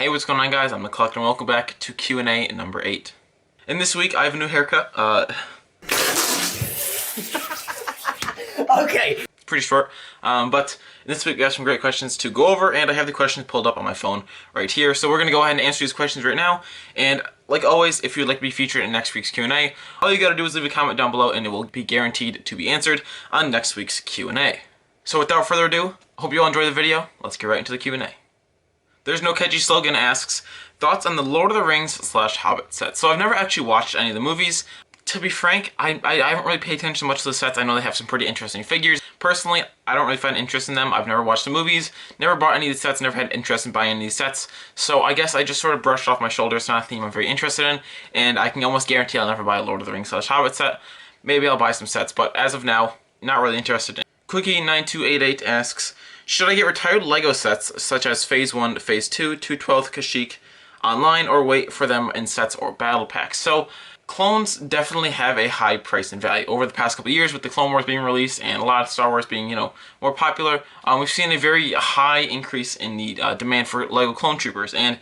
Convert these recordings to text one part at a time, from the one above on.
Hey, what's going on, guys? I'm the Collector and welcome back to Q&A number 8. And this week I have a new haircut. Okay. Pretty short, but this week we have some great questions to go over, and I have the questions pulled up on my phone right here. So we're going to go ahead and answer these questions right now. And like always, if you'd like to be featured in next week's Q&A, all you got to do is leave a comment down below and it will be guaranteed to be answered on next week's Q&A. So without further ado, hope you all enjoy the video. Let's get right into the Q&A. There's No Catchy Slogan asks, thoughts on the Lord of the Rings / Hobbit set. So I've never actually watched any of the movies. To be frank, I haven't really paid attention much to the sets. I know they have some pretty interesting figures. Personally, I don't really find interest in them. I've never watched the movies, never bought any of the sets, never had interest in buying any of these sets. So I guess I just sort of brushed off my shoulders. It's not a theme I'm very interested in, and I can almost guarantee I'll never buy a Lord of the Rings / Hobbit set. Maybe I'll buy some sets, but as of now, not really interested in. Quickie9288 asks, should I get retired LEGO sets such as Phase 1, Phase 2, 2/12 Kashyyyk online, or wait for them in sets or battle packs? So clones definitely have a high price and value. Over the past couple of years with the Clone Wars being released and a lot of Star Wars being, more popular, we've seen a very high increase in the demand for LEGO Clone Troopers, and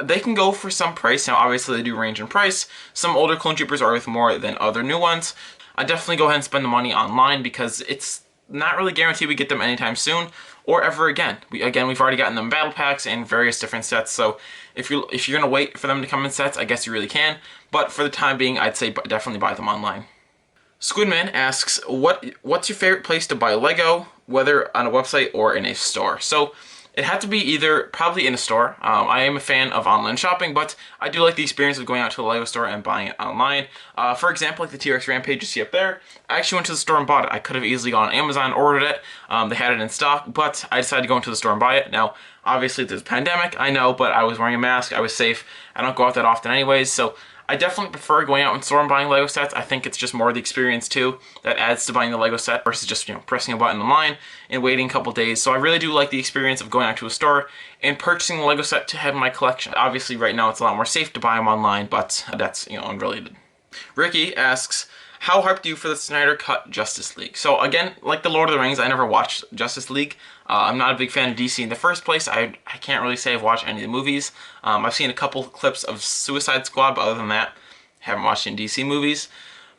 they can go for some price. Now obviously they do range in price. Some older Clone Troopers are worth more than other new ones. I definitely go ahead and spend the money online because it's not really guaranteed we get them anytime soon or ever again. We've already gotten them battle packs and various different sets, so if you're gonna wait for them to come in sets, I guess you really can, but for the time being, I'd say definitely buy them online. Squidman asks, what's your favorite place to buy LEGO, whether on a website or in a store? So it had to be either probably in a store. I am a fan of online shopping, but I do like the experience of going out to a LEGO store and buying it online. For example, like the T-Rex Rampage you see up there, I actually went to the store and bought it. I could have easily gone on Amazon, ordered it. They had it in stock, but I decided to go into the store and buy it. Now, obviously there's a pandemic, I know, but I was wearing a mask, I was safe. I don't go out that often anyways, so I definitely prefer going out in store and buying LEGO sets. I think it's just more of the experience too that adds to buying the LEGO set versus just pressing a button online and waiting a couple days. So I really do like the experience of going out to a store and purchasing the LEGO set to have in my collection. Obviously right now it's a lot more safe to buy them online, but that's unrelated. Ricky asks, how hyped are you for the Snyder Cut Justice League? So again, like the Lord of the Rings, I never watched Justice League. I'm not a big fan of DC in the first place. I can't really say I've watched any of the movies. I've seen a couple clips of Suicide Squad, but other than that, haven't watched any DC movies.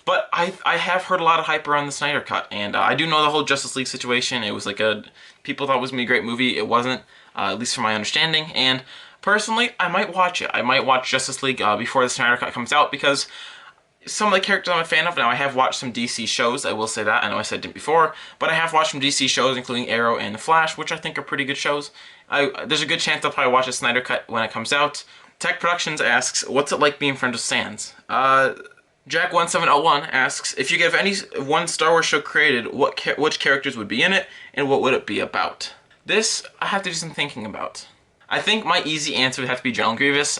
But I have heard a lot of hype around the Snyder Cut, and I do know the whole Justice League situation. It was like people thought it was going to be a great movie. It wasn't, at least from my understanding. And personally, I might watch it. I might watch Justice League before the Snyder Cut comes out, because some of the characters I'm a fan of. Now, I have watched some DC shows, I will say that. I know I said it before, but I have watched some DC shows, including Arrow and The Flash, which I think are pretty good shows. There's a good chance I'll probably watch the Snyder Cut when it comes out. Tech Productions asks, what's it like being friends with Sans? Jack1701 asks, if you could have any one Star Wars show created, which characters would be in it, and what would it be about? This, I have to do some thinking about. I think my easy answer would have to be General Grievous.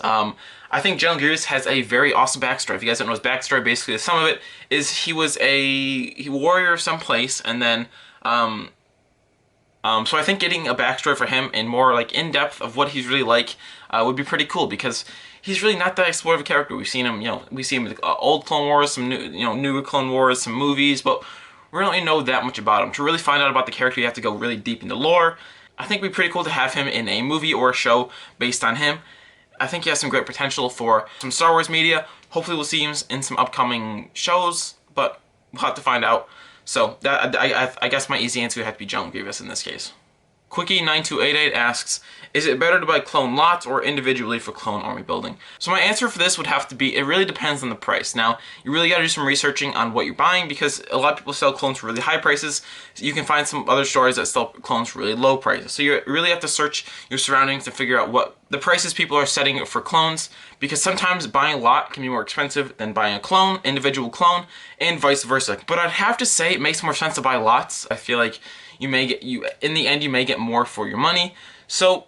I think General Grievous has a very awesome backstory. If you guys don't know his backstory, basically the sum of it is he was a warrior of some place, and then, so I think getting a backstory for him and more like in depth of what he's really like would be pretty cool, because he's really not that explored of a character. We've seen him, we see him in the old Clone Wars, some new, newer Clone Wars, some movies, but we don't really know that much about him. To really find out about the character, you have to go really deep into lore. I think it'd be pretty cool to have him in a movie or a show based on him. I think he has some great potential for some Star Wars media. Hopefully we'll see him in some upcoming shows, but we'll have to find out. So that I guess my easy answer would have to be General Grievous in this case. Quickie9288 asks, is it better to buy clone lots or individually for clone army building? So my answer for this would have to be, it really depends on the price. Now, you really got to do some researching on what you're buying, because a lot of people sell clones for really high prices. So you can find some other stores that sell clones for really low prices. So you really have to search your surroundings to figure out what the prices people are setting for clones, because sometimes buying a lot can be more expensive than buying a clone, individual clone, and vice versa. But I'd have to say it makes more sense to buy lots. I feel like in the end you may get more for your money. So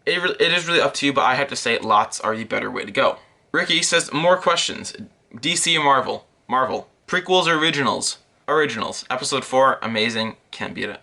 it is really up to you, but I have to say lots are the better way to go. Ricky says, more questions. DC or Marvel? Marvel. Prequels or originals? Originals. Episode 4, amazing, can't beat it.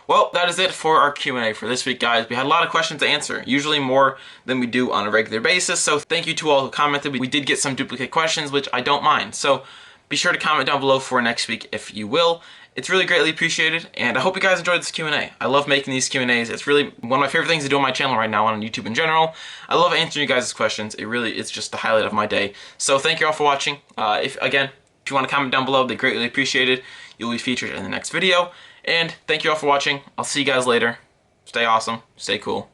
Well, that is it for our Q&A for this week, guys. We had a lot of questions to answer, usually more than we do on a regular basis, so thank you to all who commented. We did get some duplicate questions, which I don't mind, so be sure to comment down below for next week if you will. It's really greatly appreciated, and I hope you guys enjoyed this Q&A. I love making these Q&As. It's really one of my favorite things to do on my channel right now, on YouTube in general. I love answering you guys' questions. It's just the highlight of my day. So thank you all for watching. If you want to comment down below, they greatly appreciate it. You'll be featured in the next video. And thank you all for watching. I'll see you guys later. Stay awesome. Stay cool.